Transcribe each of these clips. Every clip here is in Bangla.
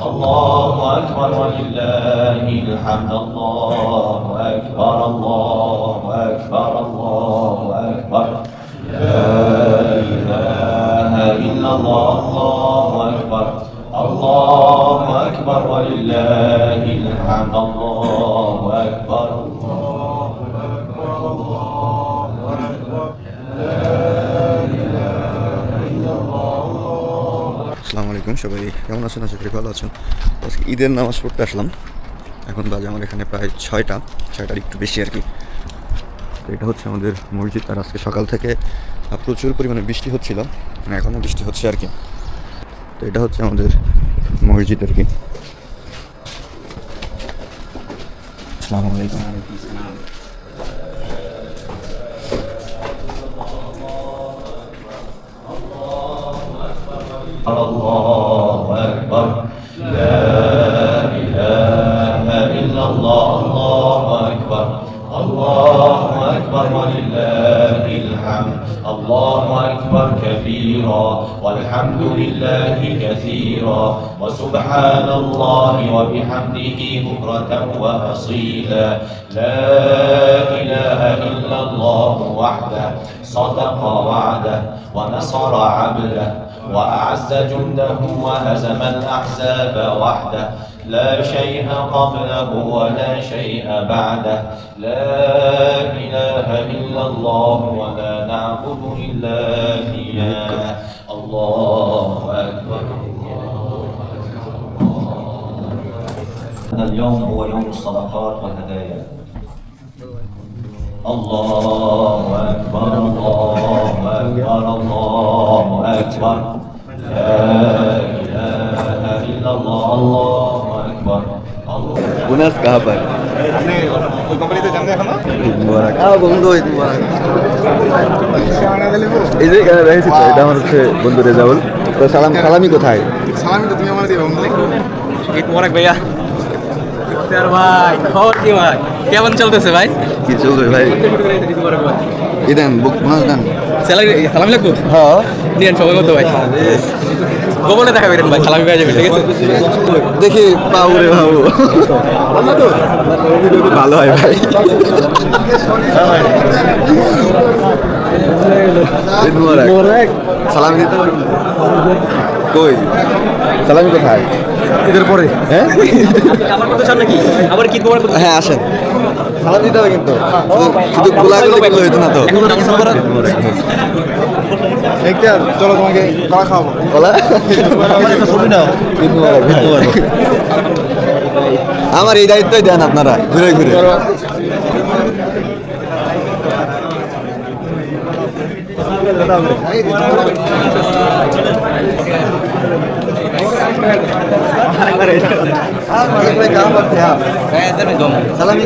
الله أكبر ولله الحمد الله أكبر الله أكبر الله أكبر لا إله إلا الله الله أكبر الله أكبر ولله الحمد الله أكبر الله أكبر الله أكبر আসসালামু আলাইকুম সবাই, কেমন আছেন? আশা করি ভালো আছেন। আজকে ঈদের নামাজ পড়তে আসলাম। এখন বাজে আমার এখানে প্রায় ছয়টার একটু বেশি আর কি। তো এটা হচ্ছে আমাদের মসজিদ। আর আজকে সকাল থেকে প্রচুর পরিমাণে বৃষ্টি হচ্ছিল, মানে এখনও বৃষ্টি হচ্ছে আর কি। তো এটা হচ্ছে আমাদের মসজিদ আর কি। আসসালামু আলাইকুম। الله أكبر لا إله إلا الله الله أكبر الله أكبر ولله الحمد الله أكبر كثيرا والحمد لله كثيرا وسبحان الله وبحمده بكرة وأصيلا لا إله إلا الله وحده صدق وعده ونصر عبده وأعز جنده وهزم الأحزاب وحده لا شيء قبله ولا شيء بعده لا إله إلا الله ولا نعبد إلا إياه الله أكبر هذا اليوم هو يوم الصدقات والهدايا الله أكبر الله أكبر الله أكبر لا إله إلا الله الله أكبر বুনাস কাহাবার আপনি ওই কোম্পানিতে যান এখন না? ঈদ মুবারক। বন্ধু ঈদ মুবারক। সালামি এই যে এখানে রয়েছি তো, এটা আমার হচ্ছে বন্ধু রেজাউল। তো সালামি কোথায়? তো তুমি আমার দিবে বন্ধু। ঈদ মোবারক ভাইয়া। ভাই খবর কি ভাই, কেমন চলতেছে ভাই? কি চলবে ভাই? কি দেন? বোনাস দেন? সালামি লাগবো? হ্যাঁ নিয়েন সময় মতো ভাই। গোপনে দেখা করেন ভাই, সালামি পেয়ে যাবেন, ঠিক আছে? দেখি বাবুরে বাবু ভালো হয় ভাই। ঈদ মুবারক। সালামি দিতে কই? সালামি কোথায়? ঈদের পরে হ্যাঁ আমার কথা শোন নাকি? আবার কি তোমার হ্যাঁ আসেন, সালাম দিতে হবে কিন্তু শুধু গোলাগুলো দেখলে হইতো না তো। চলো তোমাকে কলা খাওয়াবো। বলা ছবি নাও। আমার এই দায়িত্বই দেন আপনারা ঘুরে ঘুরে। সালামি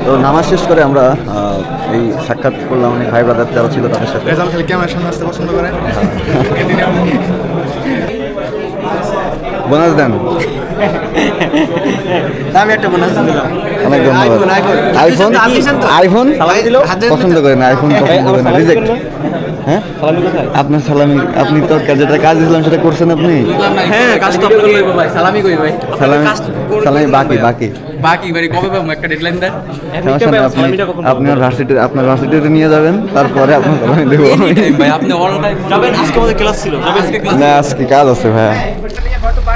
তো নামাজ শেষ করে আমরা এই সাক্ষাৎ করলাম অনেক ভাই ব্রাদার যারা ছিল তাদের সাথে। রেজাল্ট খালি ক্যামেরার সামনে আসতে পছন্দ করে। বোনাস দেন। আমি একটা বোনাস দিলাম। অনেক ধন্যবাদ। আইফোন পছন্দ করেন? আইফোন পছন্দ করেন? রিজেক্ট। হ্যাঁ আপনার সালামি, আপনি তো যেটা কাজ দিয়েছিলাম সেটা করছেন আপনি? হ্যাঁ কাজ তো আপনার লইব ভাই, সালামি কই ভাই? সালামি বাকি বাকি বাকি ভাই কবে পাবো একটা ডেডলাইন দেন। সমস্যা নেই, আপনার ভার্সিটিতে নিয়ে যাবেন, তারপরে আপনার সালামি দেবো ভাই আপনি অল টাইম যাবেন। আজকে আমাদের ক্লাস ছিল, যাবেন আজকে ক্লাস? না আজকে কাজ আছে ভাইয়া।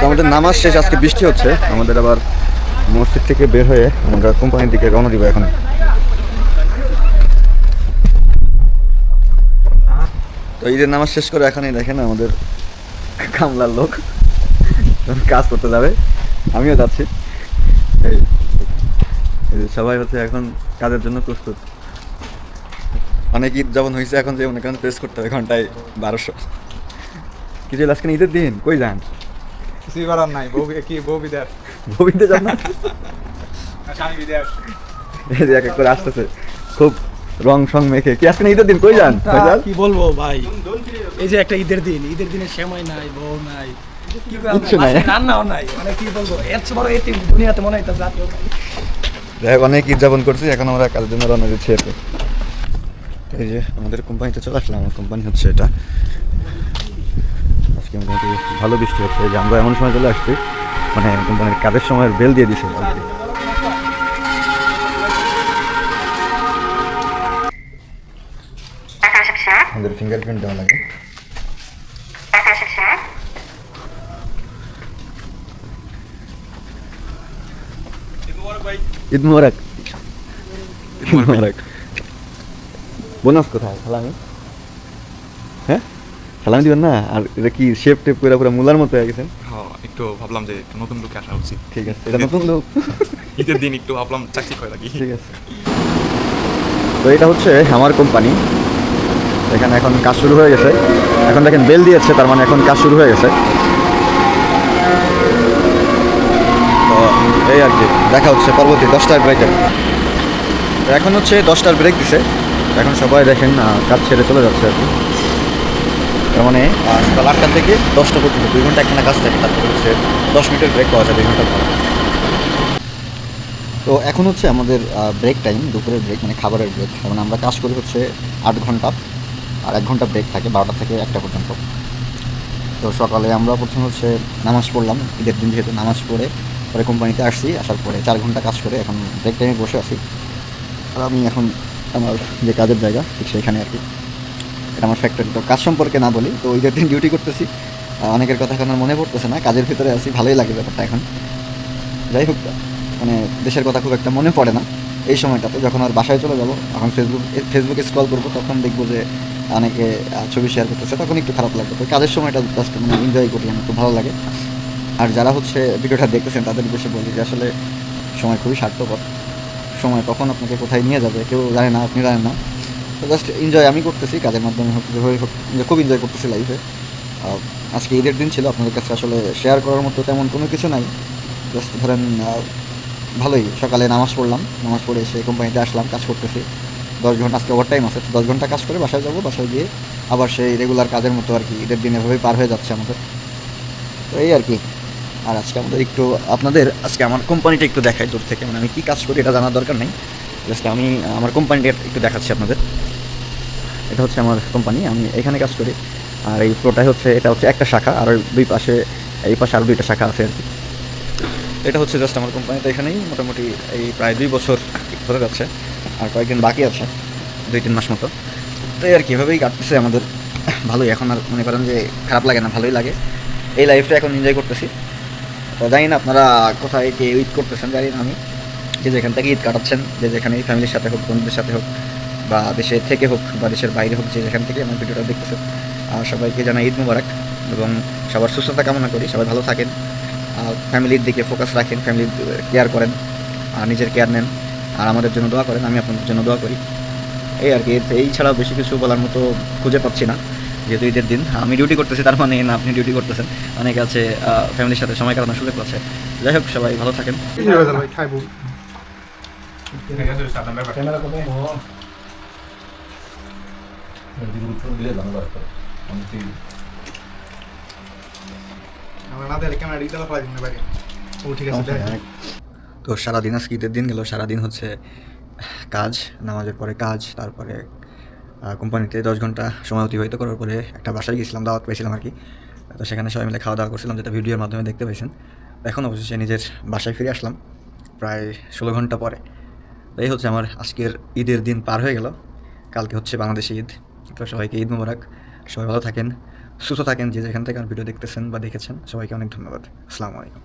তো আমাদের নামাজ শেষ, আজকে বৃষ্টি হচ্ছে, আমাদের আবার মসজিদ থেকে বের হয়ে আমরা কোম্পানির দিকে রওনা দিব এখন। তো ঈদের নামাজ শেষ করে এখানেই দেখেন আমাদের কামলার লোক কাজ করতে যাবে, আমিও যাচ্ছি। এই যে সবাই হচ্ছে এখন কাজের জন্য প্রস্তুত। অনেক ঈদ যেমন হয়েছে এখন যেমন এখানে প্রেস করতে হবে ঘন্টায় 1200। কিছু আজকে ঈদের দিন কই যান? কিছুই করার নাই। বউ বিদার গোবিন্দে যান না? স্বামী বিদার। এই যে এক এক করে আসতেছে খুব রং সং মেখে। কি আজকে ঈদের দিন কই যান? কি বলবো ভাই, এই যে একটা ঈদের দিনের সময় নাই, বউ নাই, কিচ্ছু নাই। রান্নাও নাই, মানে কি বলবো, এর চেয়ে বড় এটি দুনিয়াতে মনে হইতো জাতীয় নাই। যাই হোক, অনেক উদযাপন করছি, এখন আমরা কাজের জন্য রওনা দিচ্ছি এতে। এই যে আমাদের কোম্পানিতে চলে আসলাম, আমার কোম্পানি হচ্ছে এটা। আজকে মোটামুটি ভালো বৃষ্টি হচ্ছে, এই যে আমরা এমন সময় চলে আসছি মানে কোম্পানির কাজের সময় বেল দিয়ে দিছে already। আমাদের ফিঙ্গারপ্রিন্ট দেওয়া লাগে। ঈদ মুবারক। ঈদ মুবারক। বোনাস কোথায়? সালামি? হ্যাঁ, সালামি দিবেন না? আর এটা কি শেপ টেপ করে পুরো মুলার মতো হয়ে গেছেন? হ্যাঁ, একটু ভাবলাম যে একটু নতুন লুকে আসা উচিত। ঠিক আছে, এটা নতুন লোক। ঈদের দিন একটু ভাবলাম চাকরি করে লাগি। ঠিক আছে। তো এটা হচ্ছে আমার কোম্পানি, এখানে এখন কাজ শুরু হয়ে গেছে। এখন দেখেন বেল দিয়েছে, তার মানে এখন কাজ শুরু হয়ে গেছে। তো এই আর কি, দেখা হচ্ছে পরবর্তী 10টার ব্রেকে। এখন হচ্ছে 10টার ব্রেক দিছে, এখন সবাই দেখেন কাজ ছেড়ে চলে যাচ্ছে আর কি। তার মানে সকাল 8টা থেকে 10টা পর্যন্ত 2 ঘন্টা একখানা কাজ থাকে, তারপরে হচ্ছে 10 মিনিটের ব্রেক পাওয়া যায় 2 ঘন্টা পর। তো এখন হচ্ছে আমাদের ব্রেক টাইম, দুপুরের ব্রেক, মানে খাবারের ব্রেক। মানে আমরা কাজ করি হচ্ছে 8 ঘন্টা, আর 1 ঘন্টা ব্রেক থাকে 12টা থেকে 1টা পর্যন্ত। তো সকালে আমরা প্রথমে হচ্ছে নামাজ পড়লাম, ঈদের দিন যেহেতু নামাজ পড়ে পরে কোম্পানিতে আসছি, আসার পরে 4 ঘন্টা কাজ করে এখন ব্রেক টাইমে বসে আছি। আর আমি এখন আমার যে কাজের জায়গা ঠিক সেইখানে আর কি, এটা আমার ফ্যাক্টরি। তো কাজ সম্পর্কে না বলি, তো ঈদের দিন ডিউটি করতেছি, অনেকের কথা এখন আর মনে পড়তেছে না, কাজের ভিতরে আছি, ভালোই লাগে ব্যাপারটা এখন। যাই হোক, মানে দেশের কথা খুব একটা মনে পড়ে না এই সময়টাতে। যখন আর বাসায় চলে যাবো, এখন ফেসবুকে স্ক্রল করবো, তখন দেখবো যে অনেকে ছবি শেয়ার করতেছে, তখন একটু খারাপ লাগবে। তো কাজের সময়টা জাস্ট মানে এনজয় করি, আমার খুব ভালো লাগে। আর যারা হচ্ছে ভিডিওটা দেখতেছেন তাদের উদ্দেশ্যে বলি যে আসলে সময় খুবই স্বার্থপর, সময় কখন আপনাকে কোথায় নিয়ে যাবে কেউ জানে না, আপনি জানেন না। তো জাস্ট এনজয় আমি করতেছি, কাজের মাধ্যমে হোক যেভাবে হোক, খুব এনজয় করতেছি লাইফে। আজকে ঈদের দিন ছিল, আপনাদের কাছে আসলে শেয়ার করার মতো তেমন কোনো কিছু নাই। জাস্ট ধরেন ভালোই, সকালে নামাজ পড়লাম, নামাজ পড়ে এসে কোম্পানিতে আসলাম, কাজ করতেছি 10 ঘন্টা, আজকে ওভার টাইম আছে। 10 ঘন্টা কাজ করে বাসায় যাবো, বাসায় গিয়ে আবার সেই রেগুলার কাজের মতো আর কি। ঈদের দিন এভাবেই পার হয়ে যাচ্ছে আমাদের, তো এই আর কি। আর আজকে আমাদের একটু আপনাদের আজকে আমার কোম্পানিটা একটু দেখাই দূর থেকে, মানে আমি কী কাজ করি এটা জানার দরকার নেই, জাস্ট আমি আমার কোম্পানিটা একটু দেখাচ্ছি আপনাদের। এটা হচ্ছে আমার কোম্পানি, আমি এখানে কাজ করি। আর এই ফ্লোরটাই হচ্ছে, এটা হচ্ছে একটা শাখা, আর দুই পাশে, এই পাশে আরও 2টা শাখা আছে আর কি। এটা হচ্ছে জাস্ট আমার কোম্পানিতে, এখানেই মোটামুটি এই প্রায় 2 বছর ধরে যাচ্ছে, আর কয়েকদিন বাকি আছে, 2-3 মাস মতো। তো এই আর কি, এভাবেই কাটতেছে আমাদের। ভালোই, এখন আর মনে করেন যে খারাপ লাগে না, ভালোই লাগে। এই লাইফটা এখন এনজয় করতেছি। তো জানি না আপনারা কোথায় কে ঈদ করতেছেন, জানি না আমি, যে যেখান থেকে ঈদ কাটাচ্ছেন, যে যেখানে ফ্যামিলির সাথে হোক, বন্ধুদের সাথে হোক, বা দেশে থেকে হোক, বা দেশের বাইরে হোক, যে যেখান থেকে আমার ভিডিওটা দেখতেছেন, আর সবাইকে জানাই ঈদ মুবারক, এবং সবার সুস্থতা কামনা করি, সবাই ভালো থাকেন, ফ্যামিলির দিকে ফোকাস রাখেন, ফ্যামিলির কেয়ার করেন, আর নিজের কেয়ার নেন, আর আমাদের জন্য দোয়া করেন, আমি আপনাদের জন্য দোয়া করি। এই আর কি, এই ছাড়াও বেশি কিছু বলার মতো খুঁজে পাচ্ছি না, যেহেতু ঈদের দিন আমি ডিউটি করতেছি, তার মানে না আপনি ডিউটি করতেছেন, অনেকে আছে ফ্যামিলির সাথে সময় কাটানোর সুযোগ পাচ্ছে। যাই হোক, সবাই ভালো থাকেন। আমরা না দিলে ক্যামেরা ডিজিটাল ফলাই দিন বাইরে। ও ঠিক আছে, দেখ। তো সারাদিন আজকে ঈদের দিন গেল, সারাদিন হচ্ছে কাজ, নামাজের পরে কাজ, তারপরে কোম্পানিতে 10 ঘন্টা সময় অতিবাহিত করার পরে একটা বাসায় গেছিলাম, দাওয়াত পেয়েছিলাম আর কি। তো সেখানে সবাই মিলে খাওয়া দাওয়া করছিলাম, যেটা ভিডিওর মাধ্যমে দেখতে পেয়েছেন। এখন অবশ্যই নিজের বাসায় ফিরে আসলাম প্রায় 16 ঘন্টা পরে। তো এই হচ্ছে আমার আজকের ঈদের দিন পার হয়ে গেল। কালকে হচ্ছে বাংলাদেশে ঈদ। তো সবাইকে ঈদ মুবারক, সবাই ভালো থাকেন, সুস্থ থাকেন, যে যেখান থেকে আমার ভিডিও দেখতেছেন বা দেখেছেন, সবাইকে অনেক ধন্যবাদ। আসসালামু আলাইকুম।